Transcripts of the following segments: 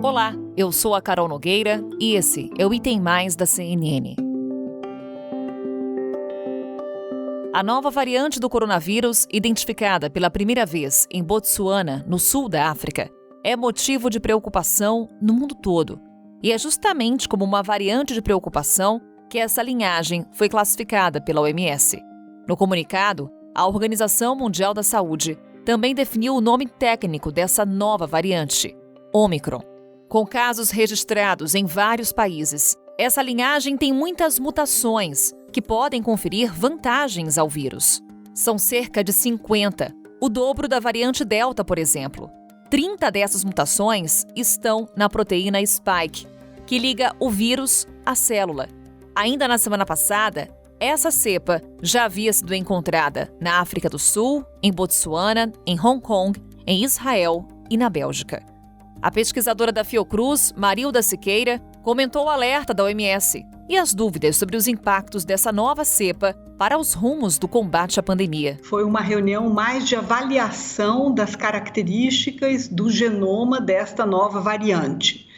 Olá, eu sou a Carol Nogueira e esse é o Item Mais da CNN. A nova variante do coronavírus, identificada pela primeira vez em Botsuana, no sul da África, é motivo de preocupação no mundo todo. E é justamente como uma variante de preocupação que essa linhagem foi classificada pela OMS. No comunicado, a Organização Mundial da Saúde também definiu o nome técnico dessa nova variante, Ômicron. Com casos registrados em vários países, essa linhagem tem muitas mutações que podem conferir vantagens ao vírus. São cerca de 50, o dobro da variante Delta, por exemplo. 30 dessas mutações estão na proteína Spike, que liga o vírus à célula. Ainda na semana passada, essa cepa já havia sido encontrada na África do Sul, em Botsuana, em Hong Kong, em Israel e na Bélgica. A pesquisadora da Fiocruz, Marilda Siqueira, comentou o alerta da OMS e as dúvidas sobre os impactos dessa nova cepa para os rumos do combate à pandemia. Foi uma reunião mais de avaliação das características do genoma desta nova variante.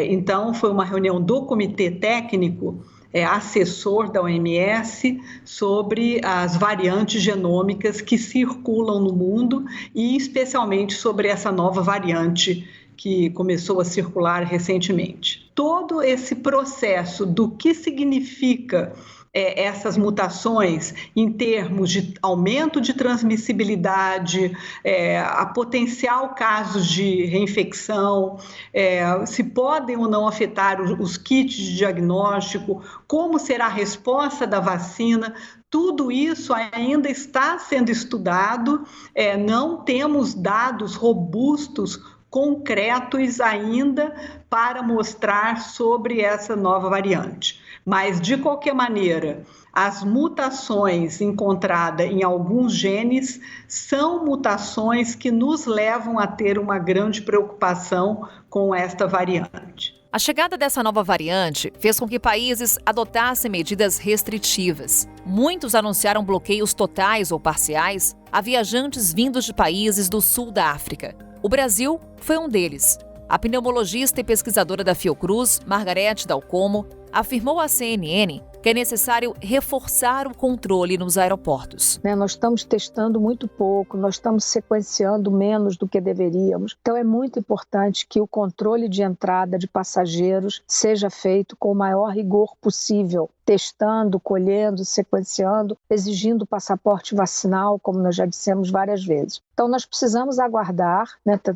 Então, foi uma reunião do Comitê Técnico assessor da OMS sobre as variantes genômicas que circulam no mundo e especialmente sobre essa nova variante que começou a circular recentemente. Todo esse processo do que significa essas mutações em termos de aumento de transmissibilidade, a potencial casos de reinfecção, se podem ou não afetar os kits de diagnóstico, como será a resposta da vacina, tudo isso ainda está sendo estudado, não temos dados robustos, concretos ainda para mostrar sobre essa nova variante. Mas, de qualquer maneira, as mutações encontradas em alguns genes são mutações que nos levam a ter uma grande preocupação com esta variante. A chegada dessa nova variante fez com que países adotassem medidas restritivas. Muitos anunciaram bloqueios totais ou parciais a viajantes vindos de países do sul da África. O Brasil foi um deles. A pneumologista e pesquisadora da Fiocruz, Margarete Dalcomo, afirmou à CNN que é necessário reforçar o controle nos aeroportos. Nós estamos testando muito pouco, nós estamos sequenciando menos do que deveríamos. Então é muito importante que o controle de entrada de passageiros seja feito com o maior rigor possível, testando, colhendo, sequenciando, exigindo passaporte vacinal, como nós já dissemos várias vezes. Então nós precisamos aguardar,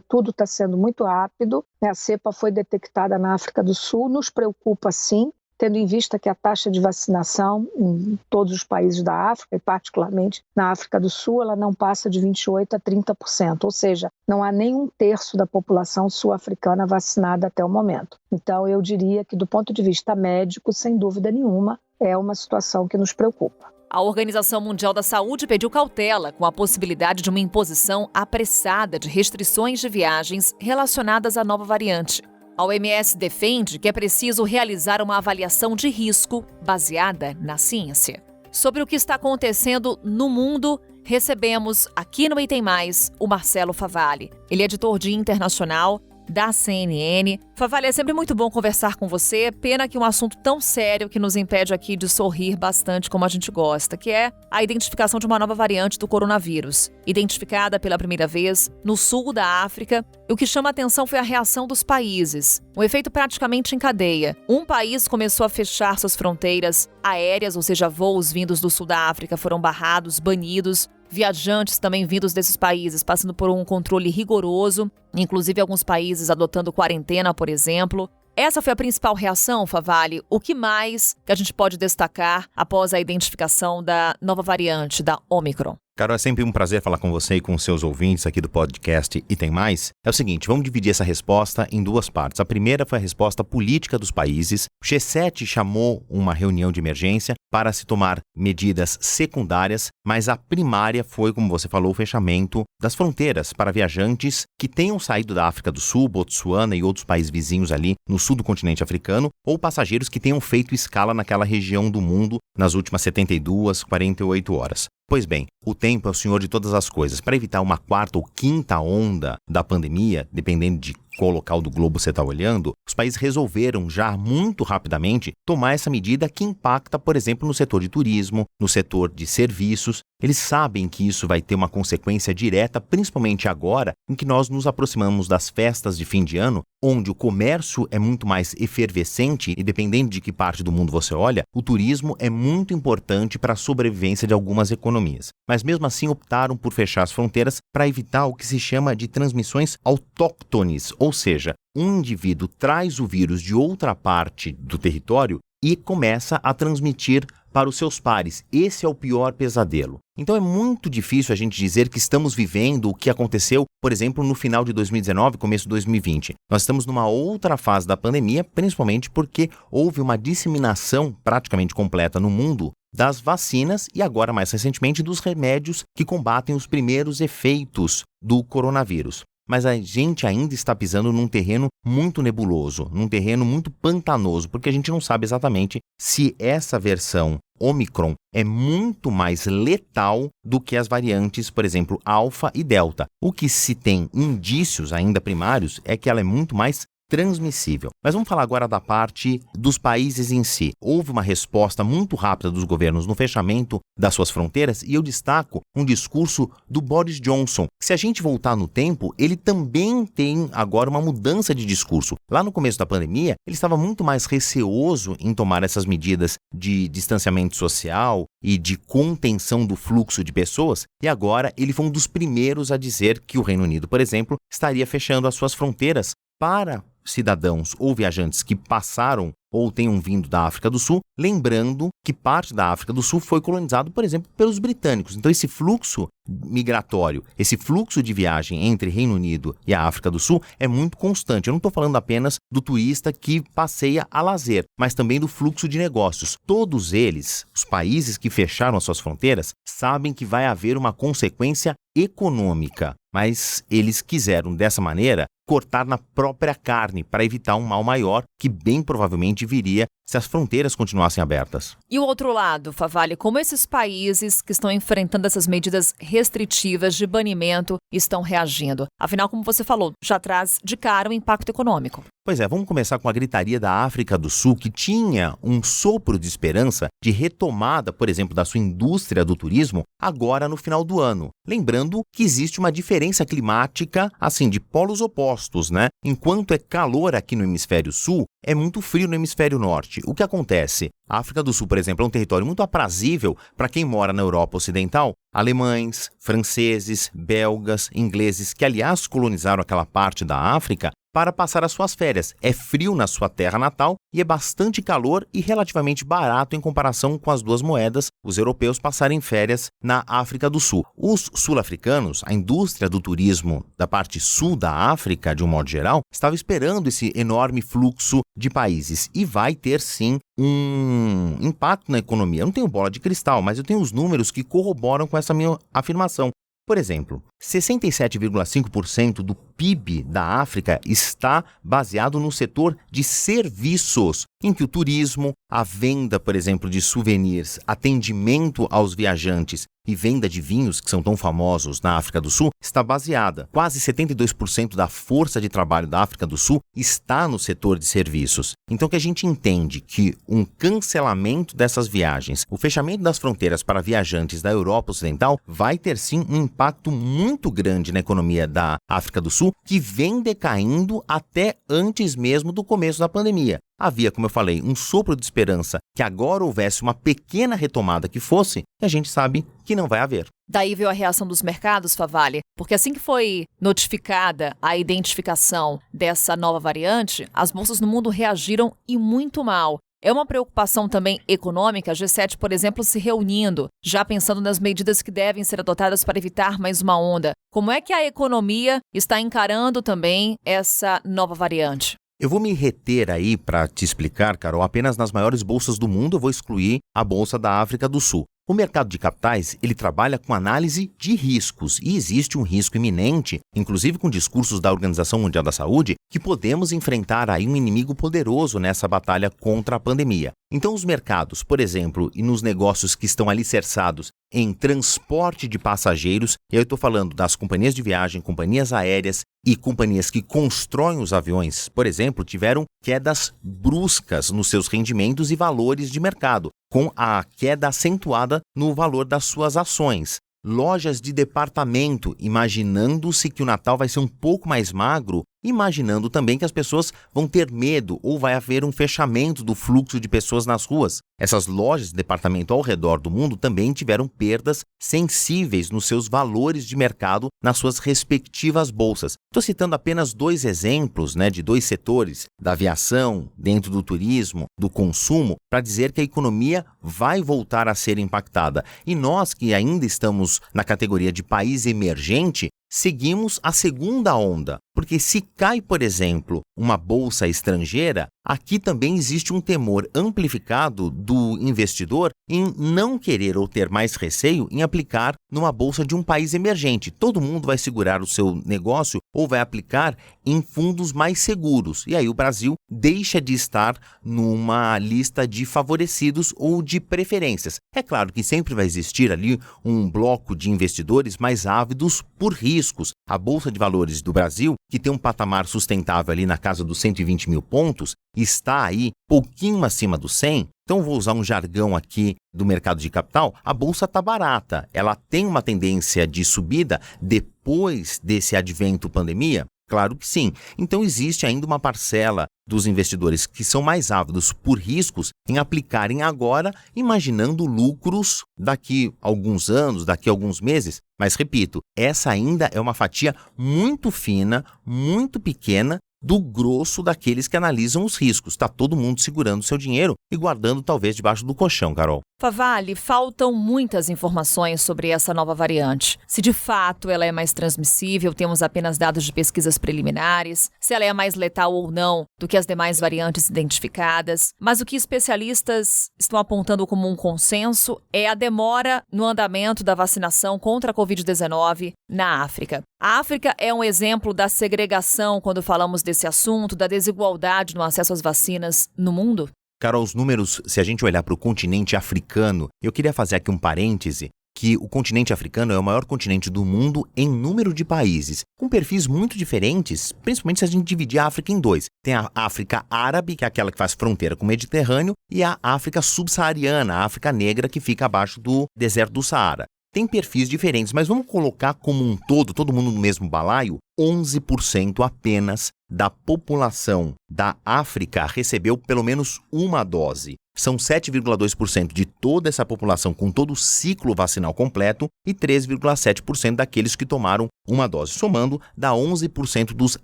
tudo está sendo muito rápido, a cepa foi detectada na África do Sul, nos preocupa sim, tendo em vista que a taxa de vacinação em todos os países da África, e particularmente na África do Sul, ela não passa de 28% a 30%, ou seja, não há nem um terço da população sul-africana vacinada até o momento. Então, eu diria que, do ponto de vista médico, sem dúvida nenhuma, é uma situação que nos preocupa. A Organização Mundial da Saúde pediu cautela com a possibilidade de uma imposição apressada de restrições de viagens relacionadas à nova variante. A OMS defende que é preciso realizar uma avaliação de risco baseada na ciência. Sobre o que está acontecendo no mundo, recebemos aqui no Item Mais o Marcelo Favalli. Ele é editor de internacional da CNN. Favalli, é sempre muito bom conversar com você. Pena que um assunto tão sério que nos impede aqui de sorrir bastante como a gente gosta, que é a identificação de uma nova variante do coronavírus, identificada pela primeira vez no sul da África. E o que chama a atenção foi a reação dos países. Um efeito praticamente em cadeia. Um país começou a fechar suas fronteiras aéreas, ou seja, voos vindos do sul da África foram barrados, banidos. Viajantes também vindos desses países, passando por um controle rigoroso, inclusive alguns países adotando quarentena, por exemplo. Essa foi a principal reação, Favalli. O que mais que a gente pode destacar após a identificação da nova variante, da Ômicron? Carol, é sempre um prazer falar com você e com os seus ouvintes aqui do podcast Item Mais. É o seguinte, vamos dividir essa resposta em duas partes. A primeira foi a resposta política dos países. O G7 chamou uma reunião de emergência para se tomar medidas secundárias, mas a primária foi, como você falou, o fechamento das fronteiras para viajantes que tenham saído da África do Sul, Botsuana e outros países vizinhos ali no sul do continente africano, ou passageiros que tenham feito escala naquela região do mundo nas últimas 72, 48 horas. Pois bem, o tempo é o senhor de todas as coisas. Para evitar uma quarta ou quinta onda da pandemia, dependendo de qual local do globo você está olhando, os países resolveram já muito rapidamente tomar essa medida que impacta, por exemplo, no setor de turismo, no setor de serviços. Eles sabem que isso vai ter uma consequência direta, principalmente agora em que nós nos aproximamos das festas de fim de ano, onde o comércio é muito mais efervescente e, dependendo de que parte do mundo você olha, o turismo é muito importante para a sobrevivência de algumas economias. Mas mesmo assim optaram por fechar as fronteiras para evitar o que se chama de transmissões autóctones, ou seja, um indivíduo traz o vírus de outra parte do território e começa a transmitir para os seus pares. Esse é o pior pesadelo. Então é muito difícil a gente dizer que estamos vivendo o que aconteceu, por exemplo, no final de 2019, começo de 2020. Nós estamos numa outra fase da pandemia, principalmente porque houve uma disseminação praticamente completa no mundo das vacinas e agora, mais recentemente, dos remédios que combatem os primeiros efeitos do coronavírus. Mas a gente ainda está pisando num terreno muito nebuloso, num terreno muito pantanoso, porque a gente não sabe exatamente se essa versão Omicron é muito mais letal do que as variantes, por exemplo, Alfa e Delta. O que se tem indícios ainda primários é que ela é muito mais transmissível. Mas vamos falar agora da parte dos países em si. Houve uma resposta muito rápida dos governos no fechamento das suas fronteiras e eu destaco um discurso do Boris Johnson. Se a gente voltar no tempo, ele também tem agora uma mudança de discurso. Lá no começo da pandemia, ele estava muito mais receoso em tomar essas medidas de distanciamento social e de contenção do fluxo de pessoas e agora ele foi um dos primeiros a dizer que o Reino Unido, por exemplo, estaria fechando as suas fronteiras para cidadãos ou viajantes que passaram ou tenham vindo da África do Sul, lembrando que parte da África do Sul foi colonizado, por exemplo, pelos britânicos. Então esse fluxo migratório, esse fluxo de viagem entre Reino Unido e a África do Sul é muito constante. Eu não estou falando apenas do turista que passeia a lazer, mas também do fluxo de negócios. Todos eles, os países que fecharam as suas fronteiras, sabem que vai haver uma consequência econômica, mas eles quiseram, dessa maneira, cortar na própria carne para evitar um mal maior que bem provavelmente viria se as fronteiras continuassem abertas. E o outro lado, Favalli, como esses países que estão enfrentando essas medidas restritivas de banimento estão reagindo? Afinal, como você falou, já traz de cara o impacto econômico. Pois é, vamos começar com a gritaria da África do Sul, que tinha um sopro de esperança de retomada, por exemplo, da sua indústria do turismo, agora no final do ano. Lembrando que existe uma diferença climática, assim, de polos opostos, né? Enquanto é calor aqui no hemisfério sul, é muito frio no hemisfério norte. O que acontece? A África do Sul, por exemplo, é um território muito aprazível para quem mora na Europa Ocidental. Alemães, franceses, belgas, ingleses, que aliás colonizaram aquela parte da África, para passar as suas férias. É frio na sua terra natal e é bastante calor e relativamente barato em comparação com as duas moedas, os europeus passarem férias na África do Sul. Os sul-africanos, a indústria do turismo da parte sul da África, de um modo geral, estava esperando esse enorme fluxo de países e vai ter sim um impacto na economia. Eu não tenho bola de cristal, mas eu tenho os números que corroboram com essa minha afirmação. Por exemplo, 67,5% do PIB da África está baseado no setor de serviços, em que o turismo, a venda, por exemplo, de souvenirs, atendimento aos viajantes e venda de vinhos, que são tão famosos na África do Sul, está baseada. Quase 72% da força de trabalho da África do Sul está no setor de serviços. Então, que a gente entende que um cancelamento dessas viagens, o fechamento das fronteiras para viajantes da Europa Ocidental, vai ter sim um impacto muito grande na economia da África do Sul, que vem decaindo até antes mesmo do começo da pandemia. Havia, como eu falei, um sopro de esperança que agora houvesse uma pequena retomada que fosse, e a gente sabe que não vai haver. Daí veio a reação dos mercados, Favalli, porque assim que foi notificada a identificação dessa nova variante, as bolsas no mundo reagiram e muito mal. É uma preocupação também econômica, a G7, por exemplo, se reunindo, já pensando nas medidas que devem ser adotadas para evitar mais uma onda. Como é que a economia está encarando também essa nova variante? Eu vou me reter aí para te explicar, Carol, apenas nas maiores bolsas do mundo. Eu vou excluir a Bolsa da África do Sul. O mercado de capitais, ele trabalha com análise de riscos e existe um risco iminente, inclusive com discursos da Organização Mundial da Saúde, que podemos enfrentar aí um inimigo poderoso nessa batalha contra a pandemia. Então os mercados, por exemplo, e nos negócios que estão alicerçados em transporte de passageiros, e eu estou falando das companhias de viagem, companhias aéreas e companhias que constroem os aviões, por exemplo, tiveram quedas bruscas nos seus rendimentos e valores de mercado, com a queda acentuada no valor das suas ações. Lojas de departamento, imaginando-se que o Natal vai ser um pouco mais magro, imaginando também que as pessoas vão ter medo ou vai haver um fechamento do fluxo de pessoas nas ruas. Essas lojas de departamento ao redor do mundo também tiveram perdas sensíveis nos seus valores de mercado nas suas respectivas bolsas. Estou citando apenas 2 exemplos, de 2 setores, da aviação, dentro do turismo, do consumo, para dizer que a economia vai voltar a ser impactada. E nós que ainda estamos na categoria de país emergente, seguimos a segunda onda, porque se cai, por exemplo, uma bolsa estrangeira, aqui também existe um temor amplificado do investidor em não querer ou ter mais receio em aplicar numa bolsa de um país emergente. Todo mundo vai segurar o seu negócio ou vai aplicar em fundos mais seguros. E aí o Brasil deixa de estar numa lista de favorecidos ou de preferências. É claro que sempre vai existir ali um bloco de investidores mais ávidos por riscos. A Bolsa de Valores do Brasil, que tem um patamar sustentável ali na casa dos 120 mil pontos, está aí pouquinho acima do 100. Então, vou usar um jargão aqui do mercado de capital, a bolsa está barata. Ela tem uma tendência de subida depois desse advento pandemia? Claro que sim. Então, existe ainda uma parcela dos investidores que são mais ávidos por riscos em aplicarem agora, imaginando lucros daqui a alguns anos, daqui a alguns meses. Mas, repito, essa ainda é uma fatia muito fina, muito pequena, do grosso daqueles que analisam os riscos. Está todo mundo segurando seu dinheiro e guardando talvez debaixo do colchão, Carol. Favale, faltam muitas informações sobre essa nova variante. Se de fato ela é mais transmissível, temos apenas dados de pesquisas preliminares, se ela é mais letal ou não do que as demais variantes identificadas. Mas o que especialistas estão apontando como um consenso é a demora no andamento da vacinação contra a Covid-19 na África. A África é um exemplo da segregação quando falamos desse assunto, da desigualdade no acesso às vacinas no mundo? Carol, os números, se a gente olhar para o continente africano, eu queria fazer aqui um parêntese, que o continente africano é o maior continente do mundo em número de países, com perfis muito diferentes, principalmente se a gente dividir a África em 2. Tem a África árabe, que é aquela que faz fronteira com o Mediterrâneo, e a África subsaariana, a África negra, que fica abaixo do deserto do Saara. Tem perfis diferentes, mas vamos colocar como um todo mundo no mesmo balaio, 11% apenas da população da África recebeu pelo menos uma dose. São 7,2% de toda essa população com todo o ciclo vacinal completo e 13,7% daqueles que tomaram uma dose. Somando, dá 11% dos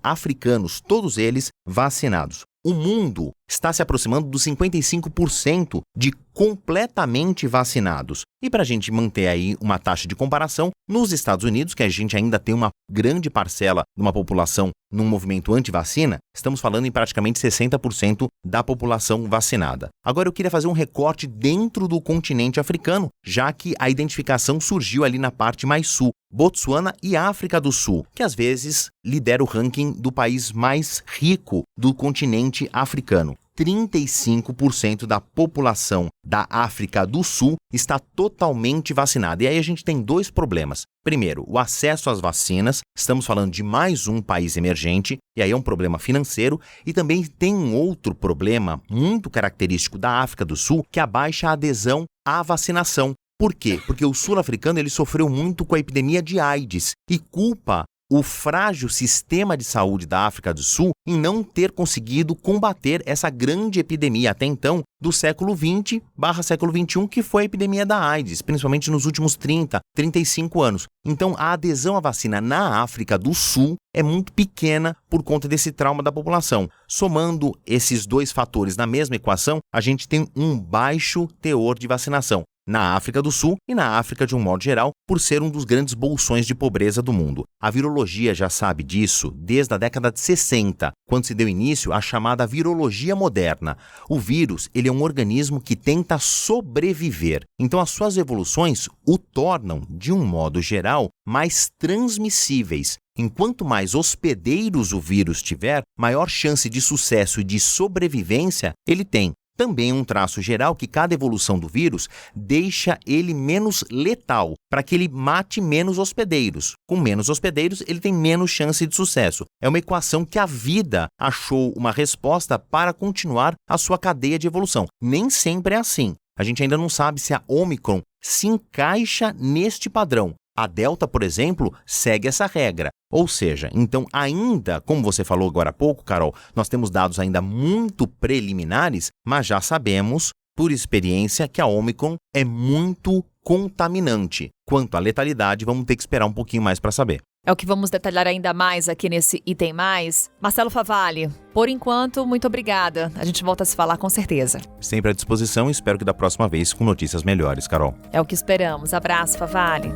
africanos, todos eles vacinados. O mundo está se aproximando dos 55% de completamente vacinados. E para a gente manter aí uma taxa de comparação, nos Estados Unidos, que a gente ainda tem uma grande parcela de uma população num movimento anti-vacina, estamos falando em praticamente 60% da população vacinada. Agora eu queria fazer um recorte dentro do continente africano, já que a identificação surgiu ali na parte mais sul, Botsuana e África do Sul, que às vezes lidera o ranking do país mais rico do continente africano. 35% da população da África do Sul está totalmente vacinada. E aí a gente tem 2 problemas. Primeiro, o acesso às vacinas. Estamos falando de mais um país emergente, e aí é um problema financeiro. E também tem um outro problema muito característico da África do Sul, que é a baixa adesão à vacinação. Por quê? Porque o sul-africano ele sofreu muito com a epidemia de AIDS e culpa o frágil sistema de saúde da África do Sul em não ter conseguido combater essa grande epidemia até então do século XX/século XXI, que foi a epidemia da AIDS, principalmente nos últimos 30, 35 anos. Então, a adesão à vacina na África do Sul é muito pequena por conta desse trauma da população. Somando esses 2 fatores na mesma equação, a gente tem um baixo teor de vacinação na África do Sul e na África de um modo geral, por ser um dos grandes bolsões de pobreza do mundo. A virologia já sabe disso desde a década de 60, quando se deu início à chamada virologia moderna. O vírus, ele é um organismo que tenta sobreviver. Então, as suas evoluções o tornam, de um modo geral, mais transmissíveis. Enquanto mais hospedeiros o vírus tiver, maior chance de sucesso e de sobrevivência ele tem. Também um traço geral que cada evolução do vírus deixa ele menos letal, para que ele mate menos hospedeiros. Com menos hospedeiros, ele tem menos chance de sucesso. É uma equação que a vida achou uma resposta para continuar a sua cadeia de evolução. Nem sempre é assim. A gente ainda não sabe se a Ômicron se encaixa neste padrão. A Delta, por exemplo, segue essa regra. Ou seja, então ainda, como você falou agora há pouco, Carol, nós temos dados ainda muito preliminares, mas já sabemos, por experiência, que a Ômicron é muito contaminante. Quanto à letalidade, vamos ter que esperar um pouquinho mais para saber. É o que vamos detalhar ainda mais aqui nesse Item Mais. Marcelo Favalli, por enquanto, muito obrigada. A gente volta a se falar com certeza. Sempre à disposição e espero que da próxima vez com notícias melhores, Carol. É o que esperamos. Abraço, Favalli.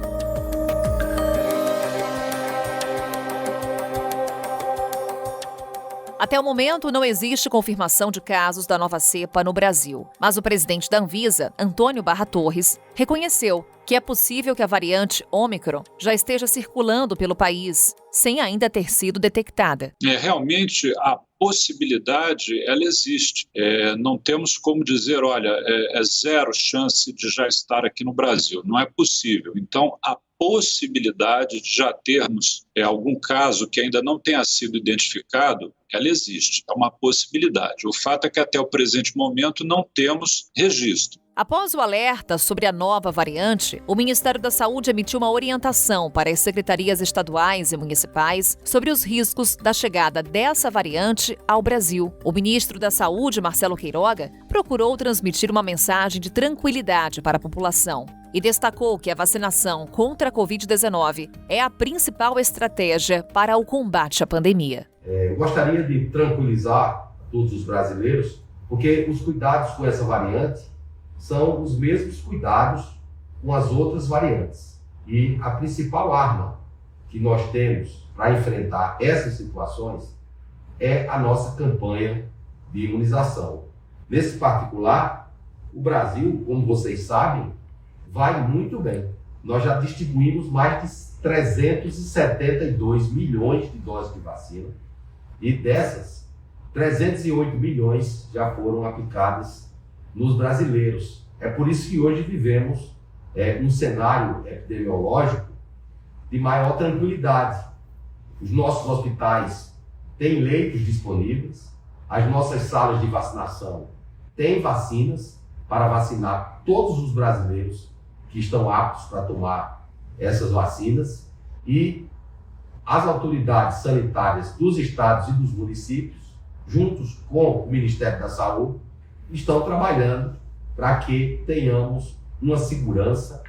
Até o momento, não existe confirmação de casos da nova cepa no Brasil. Mas o presidente da Anvisa, Antônio Barra Torres, reconheceu que é possível que a variante Ômicron já esteja circulando pelo país, sem ainda ter sido detectada. Realmente, a possibilidade, ela existe. Não temos como dizer, olha, é zero chance de já estar aqui no Brasil. Não é possível. Então, a possibilidade de já termos algum caso que ainda não tenha sido identificado, ela existe, é uma possibilidade. O fato é que até o presente momento não temos registro. Após o alerta sobre a nova variante, o Ministério da Saúde emitiu uma orientação para as secretarias estaduais e municipais sobre os riscos da chegada dessa variante ao Brasil. O ministro da Saúde, Marcelo Queiroga, procurou transmitir uma mensagem de tranquilidade para a população e destacou que a vacinação contra a Covid-19 é a principal estratégia para o combate à pandemia. Eu gostaria de tranquilizar todos os brasileiros, porque os cuidados com essa variante são os mesmos cuidados com as outras variantes. E a principal arma que nós temos para enfrentar essas situações é a nossa campanha de imunização. Nesse particular, o Brasil, como vocês sabem, vai muito bem. Nós já distribuímos mais de 372 milhões de doses de vacina e dessas, 308 milhões já foram aplicadas nos brasileiros. É por isso que hoje vivemos um cenário epidemiológico de maior tranquilidade. Os nossos hospitais têm leitos disponíveis, as nossas salas de vacinação têm vacinas para vacinar todos os brasileiros que estão aptos para tomar essas vacinas e as autoridades sanitárias dos estados e dos municípios, juntos com o Ministério da Saúde, estão trabalhando para que tenhamos uma segurança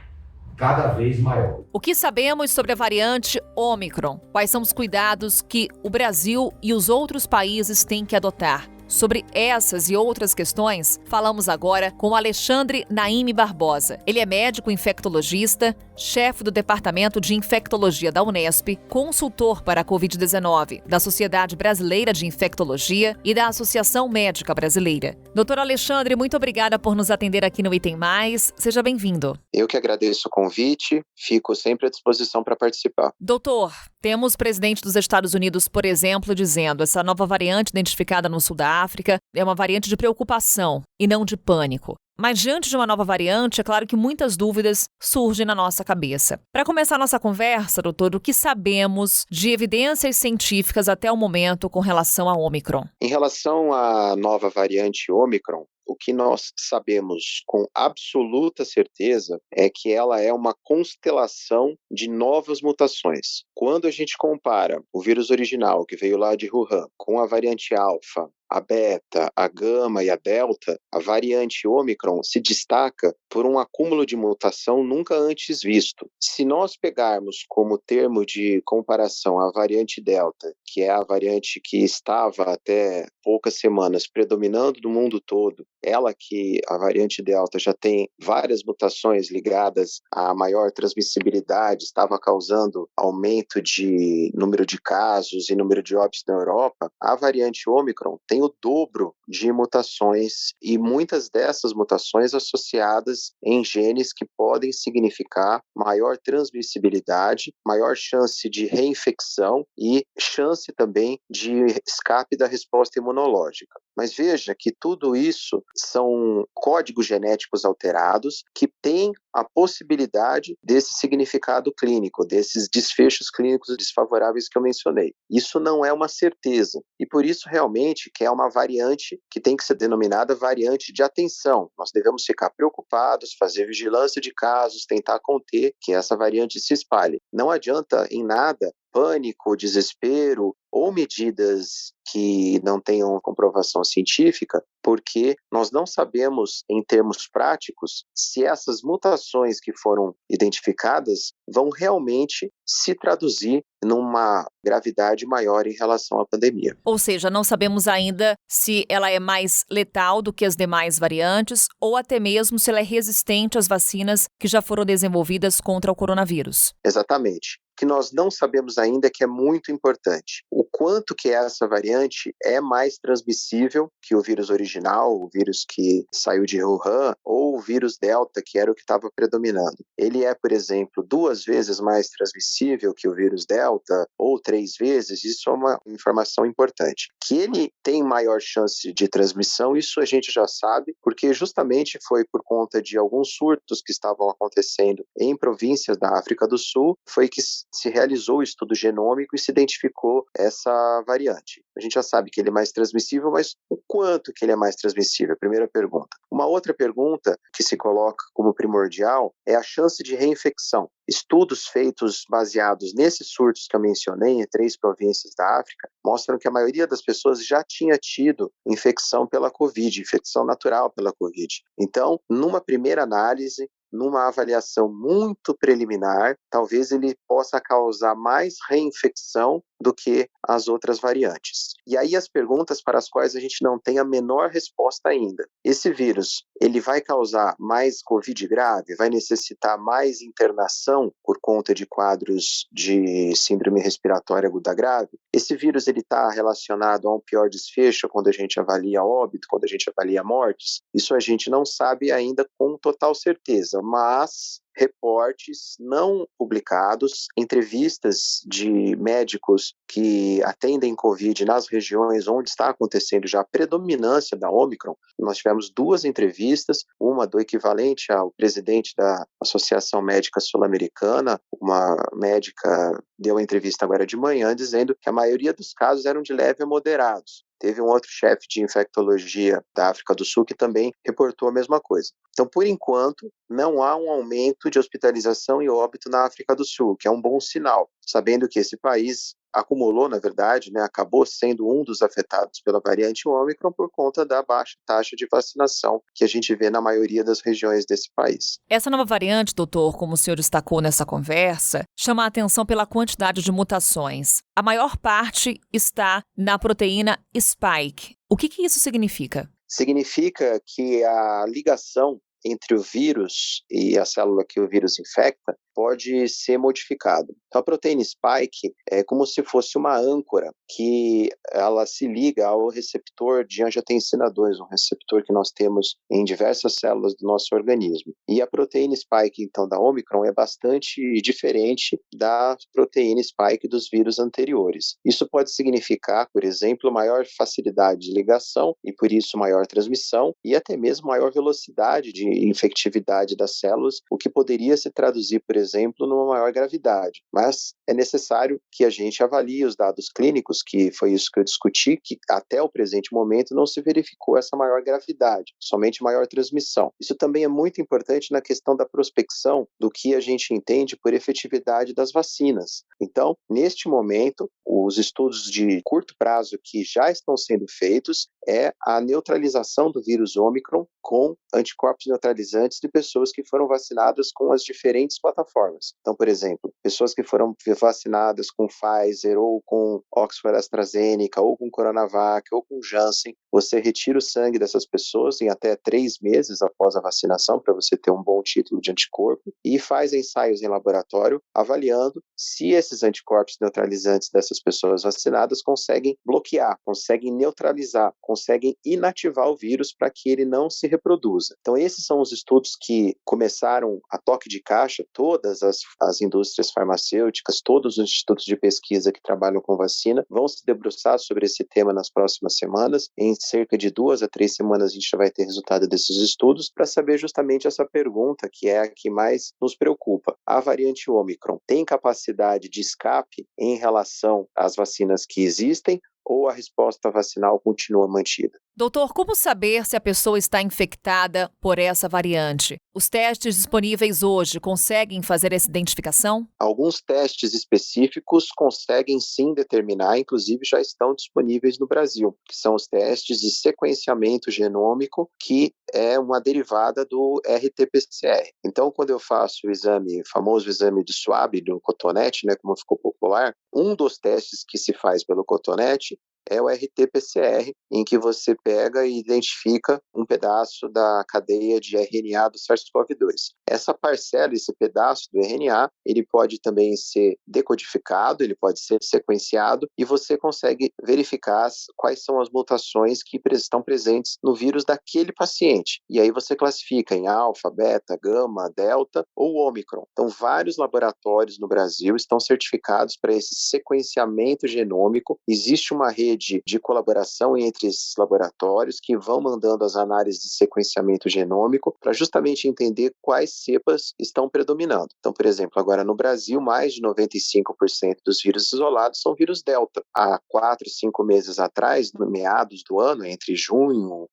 cada vez maior. O que sabemos sobre a variante Ômicron? Quais são os cuidados que o Brasil e os outros países têm que adotar? Sobre essas e outras questões, falamos agora com Alexandre Naime Barbosa. Ele é médico infectologista, chefe do Departamento de Infectologia da Unesp, consultor para a Covid-19 da Sociedade Brasileira de Infectologia e da Associação Médica Brasileira. Doutor Alexandre, muito obrigada por nos atender aqui no Item Mais. Seja bem-vindo. Eu que agradeço o convite, fico sempre à disposição para participar. Doutor, temos o presidente dos Estados Unidos, por exemplo, dizendo essa nova variante identificada no sul da África é uma variante de preocupação e não de pânico. Mas diante de uma nova variante, é claro que muitas dúvidas surgem na nossa cabeça. Para começar a nossa conversa, doutor, o que sabemos de evidências científicas até o momento com relação à Ômicron? Em relação à nova variante Ômicron, o que nós sabemos com absoluta certeza é que ela é uma constelação de novas mutações. Quando a gente compara o vírus original, que veio lá de Wuhan, com a variante alfa, a beta, a gama e a delta, a variante Ômicron se destaca por um acúmulo de mutação nunca antes visto. Se nós pegarmos como termo de comparação a variante delta, que é a variante que estava até poucas semanas predominando no mundo todo, ela que a variante delta já tem várias mutações ligadas à maior transmissibilidade, estava causando aumento de número de casos e número de óbitos na Europa, a variante Ômicron tem o dobro de mutações e muitas dessas mutações associadas em genes que podem significar maior transmissibilidade, maior chance de reinfecção e chance também de escape da resposta imunológica. Mas veja que tudo isso são códigos genéticos alterados que têm a possibilidade desse significado clínico, desses desfechos clínicos desfavoráveis que eu mencionei. Isso não é uma certeza, e por isso realmente que é uma variante que tem que ser denominada variante de atenção. Nós devemos ficar preocupados, fazer vigilância de casos, tentar conter que essa variante se espalhe. Não adianta em nada pânico, desespero ou medidas que não tenham comprovação científica, porque nós não sabemos, em termos práticos, se essas mutações que foram identificadas vão realmente se traduzir numa gravidade maior em relação à pandemia. Ou seja, não sabemos ainda se ela é mais letal do que as demais variantes ou até mesmo se ela é resistente às vacinas que já foram desenvolvidas contra o coronavírus. Exatamente. O que nós não sabemos ainda é que é muito importante. O quanto que essa variante é mais transmissível que o vírus original, o vírus que saiu de Wuhan, ou o vírus Delta, que era o que estava predominando. Ele é, por exemplo, 2 vezes mais transmissível que o vírus Delta, ou 3 vezes, isso é uma informação importante. Que ele tem maior chance de transmissão, isso a gente já sabe, porque justamente foi por conta de alguns surtos que estavam acontecendo em províncias da África do Sul, foi que se realizou o estudo genômico e se identificou essa variante. A gente já sabe que ele é mais transmissível, mas o quanto que ele é mais transmissível? Primeira pergunta. Uma outra pergunta que se coloca como primordial é a chance de reinfecção. Estudos feitos baseados nesses surtos que eu mencionei em 3 províncias da África mostram que a maioria das pessoas já tinha tido infecção pela Covid, infecção natural pela Covid. Então, numa primeira análise, numa avaliação muito preliminar, talvez ele possa causar mais reinfecção do que as outras variantes. E aí as perguntas para as quais a gente não tem a menor resposta ainda. Esse vírus, ele vai causar mais Covid grave? Vai necessitar mais internação por conta de quadros de síndrome respiratória aguda grave? Esse vírus, ele está relacionado a um pior desfecho quando a gente avalia óbito, quando a gente avalia mortes? Isso a gente não sabe ainda com total certeza, mas reportes não publicados, entrevistas de médicos que atendem Covid nas regiões onde está acontecendo já a predominância da Ômicron. Nós tivemos 2 entrevistas, uma do equivalente ao presidente da Associação Médica Sul-Americana, uma médica deu uma entrevista agora de manhã dizendo que a maioria dos casos eram de leve a moderados. Teve um outro chefe de infectologia da África do Sul que também reportou a mesma coisa. Então, por enquanto, não há um aumento de hospitalização e óbito na África do Sul, que é um bom sinal, sabendo que esse país acumulou, na verdade, acabou sendo um dos afetados pela variante Ômicron por conta da baixa taxa de vacinação que a gente vê na maioria das regiões desse país. Essa nova variante, doutor, como o senhor destacou nessa conversa, chama a atenção pela quantidade de mutações. A maior parte está na proteína Spike. O que isso significa? Significa que a ligação entre o vírus e a célula que o vírus infecta pode ser modificado. Então, a proteína Spike é como se fosse uma âncora que ela se liga ao receptor de angiotensina 2, um receptor que nós temos em diversas células do nosso organismo. E a proteína Spike, então, da Omicron é bastante diferente da proteína Spike dos vírus anteriores. Isso pode significar, por exemplo, maior facilidade de ligação e, por isso, maior transmissão e até mesmo maior velocidade de infectividade das células, o que poderia se traduzir, por exemplo, numa maior gravidade. Mas é necessário que a gente avalie os dados clínicos, que foi isso que eu discuti, que até o presente momento não se verificou essa maior gravidade, somente maior transmissão. Isso também é muito importante na questão da prospecção do que a gente entende por efetividade das vacinas. Então, neste momento, os estudos de curto prazo que já estão sendo feitos é a neutralização do vírus Ômicron com anticorpos neutralizantes de pessoas que foram vacinadas com as diferentes plataformas. Então, por exemplo, pessoas que foram vacinadas com Pfizer ou com Oxford AstraZeneca ou com Coronavac ou com Janssen, você retira o sangue dessas pessoas em até 3 meses após a vacinação para você ter um bom título de anticorpo e faz ensaios em laboratório avaliando se esses anticorpos neutralizantes dessas das pessoas vacinadas conseguem bloquear, conseguem neutralizar, conseguem inativar o vírus para que ele não se reproduza. Então, esses são os estudos que começaram a toque de caixa. Todas as indústrias farmacêuticas, todos os institutos de pesquisa que trabalham com vacina vão se debruçar sobre esse tema nas próximas semanas. Em cerca de 2 a 3 semanas a gente já vai ter resultado desses estudos para saber justamente essa pergunta, que é a que mais nos preocupa. A variante Ômicron tem capacidade de escape em relação às vacinas que existem, ou a resposta vacinal continua mantida? Doutor, como saber se a pessoa está infectada por essa variante? Os testes disponíveis hoje conseguem fazer essa identificação? Alguns testes específicos conseguem sim determinar, inclusive já estão disponíveis no Brasil, que são os testes de sequenciamento genômico, que é uma derivada do RT-PCR. Então, quando eu faço o famoso exame de swab, do cotonete, como ficou popular, um dos testes que se faz pelo cotonete é o RT-PCR, em que você pega e identifica um pedaço da cadeia de RNA do SARS-CoV-2. Essa parcela, esse pedaço do RNA, ele pode também ser decodificado, ele pode ser sequenciado, e você consegue verificar quais são as mutações que estão presentes no vírus daquele paciente. E aí você classifica em alfa, beta, gama, delta ou ômicron. Então, vários laboratórios no Brasil estão certificados para esse sequenciamento genômico. Existe uma rede de colaboração entre esses laboratórios que vão mandando as análises de sequenciamento genômico para justamente entender quais cepas estão predominando. Então, por exemplo, agora no Brasil, mais de 95% dos vírus isolados são vírus delta. Há 4, 5 meses atrás, no meados do ano, entre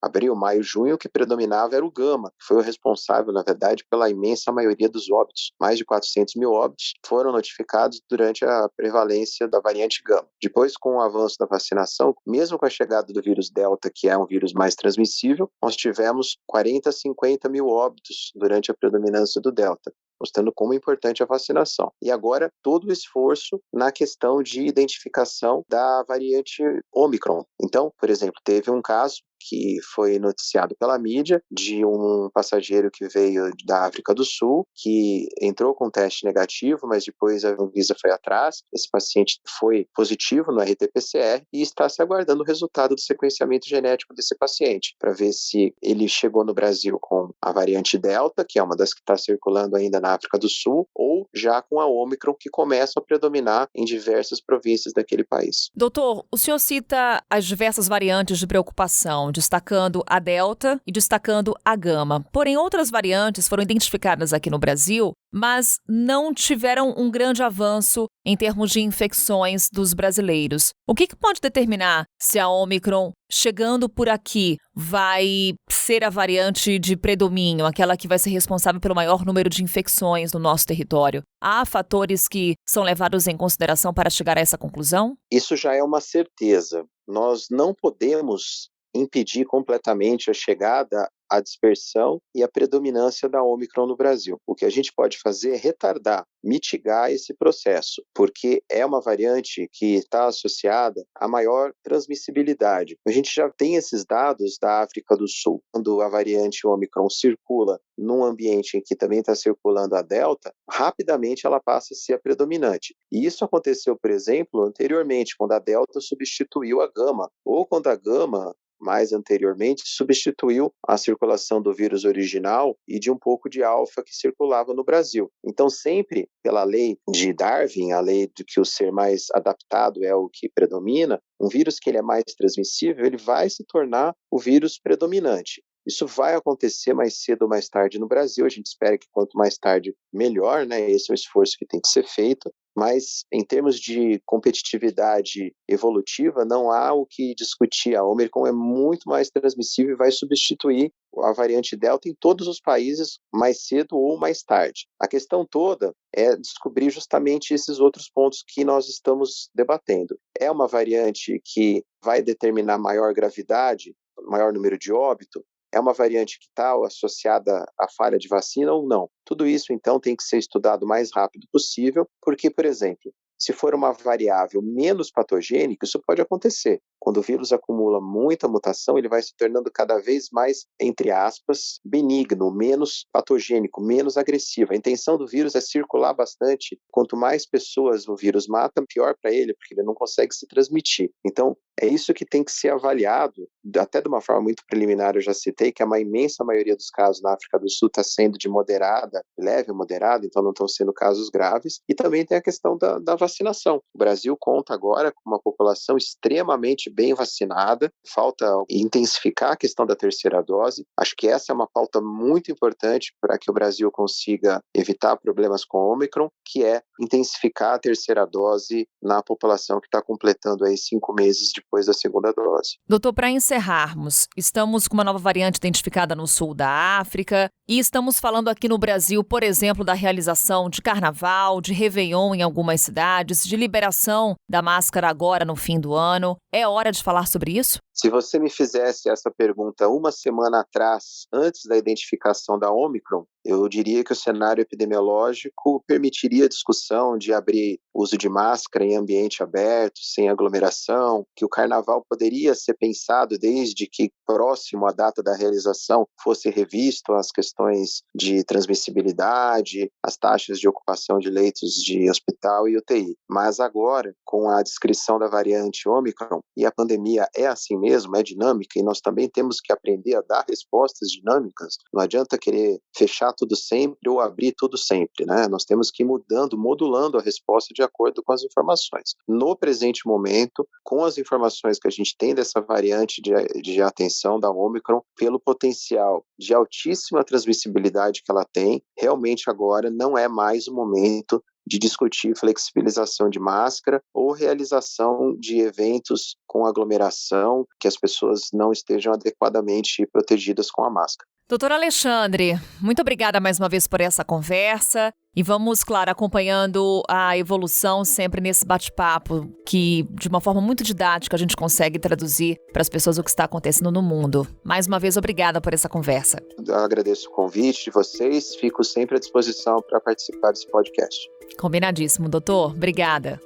abril, maio, junho, o que predominava era o gama, que foi o responsável, na verdade, pela imensa maioria dos óbitos. Mais de 400 mil óbitos foram notificados durante a prevalência da variante gama. Depois, com o avanço da vacinação, mesmo com a chegada do vírus Delta, que é um vírus mais transmissível, nós tivemos 40 a 50 mil óbitos durante a predominância do Delta, mostrando como é importante a vacinação. E agora, todo o esforço na questão de identificação da variante Ômicron. Então, por exemplo, teve um caso que foi noticiado pela mídia de um passageiro que veio da África do Sul, que entrou com teste negativo, mas depois a Anvisa foi atrás. Esse paciente foi positivo no RT-PCR e está se aguardando o resultado do sequenciamento genético desse paciente, para ver se ele chegou no Brasil com a variante Delta, que é uma das que está circulando ainda na África do Sul, ou já com a Ômicron, que começa a predominar em diversas províncias daquele país. Doutor, o senhor cita as diversas variantes de preocupação, destacando a Delta e destacando a Gama. Porém, outras variantes foram identificadas aqui no Brasil, mas não tiveram um grande avanço em termos de infecções dos brasileiros. O que pode determinar se a Ômicron, chegando por aqui, vai ser a variante de predomínio, aquela que vai ser responsável pelo maior número de infecções no nosso território? Há fatores que são levados em consideração para chegar a essa conclusão? Isso já é uma certeza. Nós não podemos impedir completamente a chegada, a dispersão e a predominância da Ômicron no Brasil. O que a gente pode fazer é retardar, mitigar esse processo, porque é uma variante que está associada a maior transmissibilidade. A gente já tem esses dados da África do Sul. Quando a variante Ômicron circula num ambiente em que também está circulando a Delta, rapidamente ela passa a ser a predominante. E isso aconteceu, por exemplo, anteriormente, quando a Delta substituiu a Gama, ou quando a Gama, mais anteriormente, substituiu a circulação do vírus original e de um pouco de alfa que circulava no Brasil. Então, sempre pela lei de Darwin, a lei de que o ser mais adaptado é o que predomina, um vírus que ele é mais transmissível, ele vai se tornar o vírus predominante. Isso vai acontecer mais cedo ou mais tarde no Brasil. A gente espera que quanto mais tarde, melhor, né? Esse é o esforço que tem que ser feito. Mas, em termos de competitividade evolutiva, não há o que discutir. A Ômicron é muito mais transmissível e vai substituir a variante Delta em todos os países mais cedo ou mais tarde. A questão toda é descobrir justamente esses outros pontos que nós estamos debatendo. É uma variante que vai determinar maior gravidade, maior número de óbito? É uma variante que está associada à falha de vacina ou não? Tudo isso, então, tem que ser estudado o mais rápido possível, porque, por exemplo, se for uma variável menos patogênica, isso pode acontecer. Quando o vírus acumula muita mutação, ele vai se tornando cada vez mais, entre aspas, benigno, menos patogênico, menos agressivo. A intenção do vírus é circular bastante. Quanto mais pessoas o vírus mata, pior para ele, porque ele não consegue se transmitir. Então, é isso que tem que ser avaliado, até de uma forma muito preliminar. Eu já citei que a imensa maioria dos casos na África do Sul está sendo de moderada, leve a moderada, então não estão sendo casos graves. E também tem a questão da vacinação. O Brasil conta agora com uma população extremamente bem vacinada, falta intensificar a questão da terceira dose. Acho que essa é uma pauta muito importante para que o Brasil consiga evitar problemas com o Ômicron, que é intensificar a terceira dose na população que está completando aí 5 meses depois da segunda dose. Doutor, para encerrarmos, estamos com uma nova variante identificada no sul da África e estamos falando aqui no Brasil, por exemplo, da realização de carnaval, de réveillon em algumas cidades, de liberação da máscara agora no fim do ano. É hora de falar sobre isso? Se você me fizesse essa pergunta uma semana atrás, antes da identificação da Ômicron, eu diria que o cenário epidemiológico permitiria a discussão de abrir uso de máscara em ambiente aberto, sem aglomeração, que o carnaval poderia ser pensado desde que próximo à data da realização fosse revisto as questões de transmissibilidade, as taxas de ocupação de leitos de hospital e UTI. Mas agora, com a descrição da variante Ômicron, e a pandemia é assim mesmo, é dinâmica, e nós também temos que aprender a dar respostas dinâmicas. Não adianta querer fechar tudo sempre ou abrir tudo sempre, né? Nós temos que ir mudando, modulando a resposta de acordo com as informações. No presente momento, com as informações que a gente tem dessa variante de atenção da Ômicron, pelo potencial de altíssima transmissibilidade que ela tem, realmente agora não é mais o momento de discutir flexibilização de máscara ou realização de eventos com aglomeração, que as pessoas não estejam adequadamente protegidas com a máscara. Doutor Alexandre, muito obrigada mais uma vez por essa conversa e vamos, claro, acompanhando a evolução sempre nesse bate-papo que, de uma forma muito didática, a gente consegue traduzir para as pessoas o que está acontecendo no mundo. Mais uma vez, obrigada por essa conversa. Eu agradeço o convite de vocês, fico sempre à disposição para participar desse podcast. Combinadíssimo, doutor. Obrigada.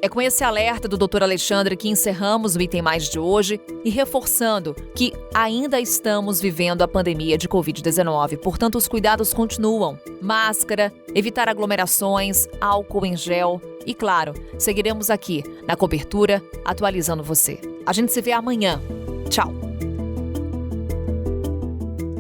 É com esse alerta do Dr. Alexandre que encerramos o Item Mais de hoje e reforçando que ainda estamos vivendo a pandemia de Covid-19, portanto os cuidados continuam. Máscara, evitar aglomerações, álcool em gel e, claro, seguiremos aqui na cobertura atualizando você. A gente se vê amanhã. Tchau.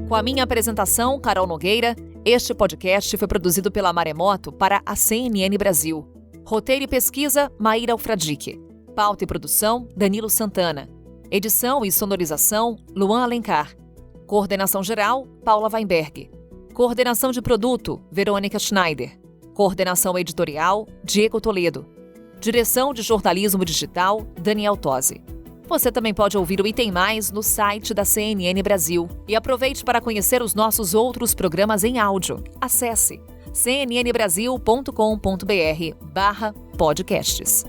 Com a minha apresentação, Carol Nogueira, este podcast foi produzido pela Maremoto para a CNN Brasil. Roteiro e pesquisa, Maíra Alfradique. Pauta e produção, Danilo Santana. Edição e sonorização, Luan Alencar. Coordenação geral, Paula Weinberg. Coordenação de produto, Verônica Schneider. Coordenação editorial, Diego Toledo. Direção de jornalismo digital, Daniel Tosi. Você também pode ouvir o Item Mais no site da CNN Brasil. E aproveite para conhecer os nossos programas em áudio. Acesse cnnbrasil.com.br/podcasts.